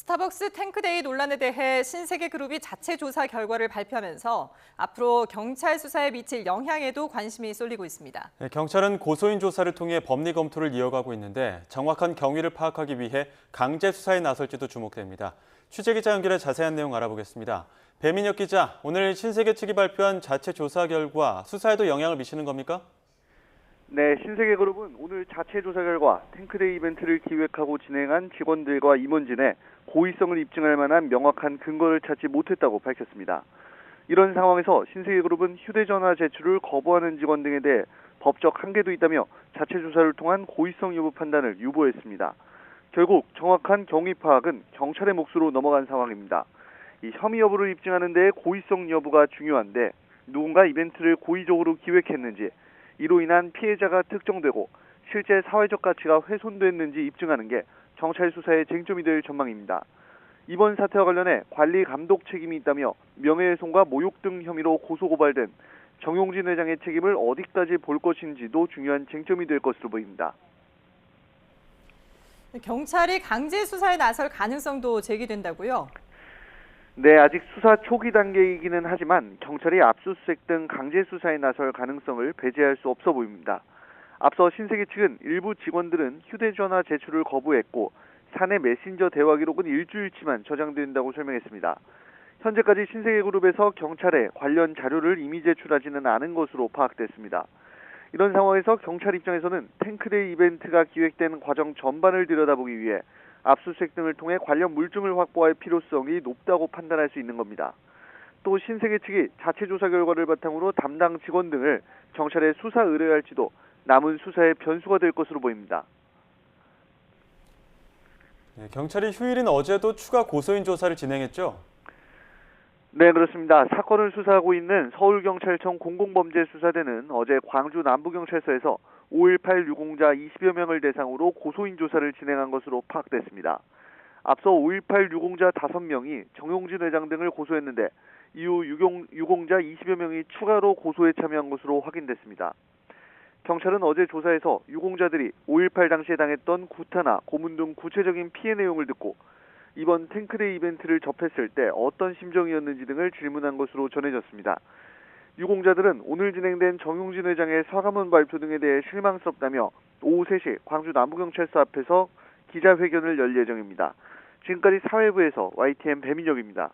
스타벅스 탱크데이 논란에 대해 신세계그룹이 자체 조사 결과를 발표하면서 앞으로 경찰 수사에 미칠 영향에도 관심이 쏠리고 있습니다. 네, 경찰은 고소인 조사를 통해 법리 검토를 이어가고 있는데 정확한 경위를 파악하기 위해 강제 수사에 나설지도 주목됩니다. 취재기자 연결해 자세한 내용 알아보겠습니다. 배민혁 기자, 오늘 신세계 측이 발표한 자체 조사 결과 수사에도 영향을 미치는 겁니까? 네, 신세계그룹은 오늘 자체 조사 결과 탱크데이 이벤트를 기획하고 진행한 직원들과 임원진의 고의성을 입증할 만한 명확한 근거를 찾지 못했다고 밝혔습니다. 이런 상황에서 신세계그룹은 휴대전화 제출을 거부하는 직원 등에 대해 법적 한계도 있다며 자체 조사를 통한 고의성 여부 판단을 유보했습니다. 결국 정확한 경위 파악은 경찰의 몫으로 넘어간 상황입니다. 이 혐의 여부를 입증하는 데 고의성 여부가 중요한데 누군가 이벤트를 고의적으로 기획했는지, 이로 인한 피해자가 특정되고 실제 사회적 가치가 훼손됐는지 입증하는 게 경찰 수사의 쟁점이 될 전망입니다. 이번 사태와 관련해 관리 감독 책임이 있다며 명예훼손과 모욕 등 혐의로 고소고발된 정용진 회장의 책임을 어디까지 볼 것인지도 중요한 쟁점이 될 것으로 보입니다. 경찰이 강제 수사에 나설 가능성도 제기된다고요? 네, 아직 수사 초기 단계이기는 하지만 경찰이 압수수색 등 강제 수사에 나설 가능성을 배제할 수 없어 보입니다. 앞서 신세계 측은 일부 직원들은 휴대전화 제출을 거부했고 사내 메신저 대화 기록은 일주일치만 저장된다고 설명했습니다. 현재까지 신세계그룹에서 경찰에 관련 자료를 이미 제출하지는 않은 것으로 파악됐습니다. 이런 상황에서 경찰 입장에서는 탱크데이 이벤트가 기획된 과정 전반을 들여다보기 위해 압수수색 등을 통해 관련 물증을 확보할 필요성이 높다고 판단할 수 있는 겁니다. 또 신세계 측이 자체 조사 결과를 바탕으로 담당 직원 등을 경찰에 수사 의뢰할지도 남은 수사의 변수가 될 것으로 보입니다. 네, 경찰이 휴일인 어제도 추가 고소인 조사를 진행했죠? 네, 그렇습니다. 사건을 수사하고 있는 서울경찰청 공공범죄수사대는 어제 광주 남부경찰서에서 5.18 유공자 20여 명을 대상으로 고소인 조사를 진행한 것으로 파악됐습니다. 앞서 5.18 유공자 5명이 정용진 회장 등을 고소했는데 이후 유공자 20여 명이 추가로 고소에 참여한 것으로 확인됐습니다. 경찰은 어제 조사에서 유공자들이 5.18 당시에 당했던 구타나 고문 등 구체적인 피해 내용을 듣고 이번 탱크데이 이벤트를 접했을 때 어떤 심정이었는지 등을 질문한 것으로 전해졌습니다. 유공자들은 오늘 진행된 정용진 회장의 사과문 발표 등에 대해 실망스럽다며 오후 3시 광주 남부경찰서 앞에서 기자회견을 열 예정입니다. 지금까지 사회부에서 YTN 배민혁입니다.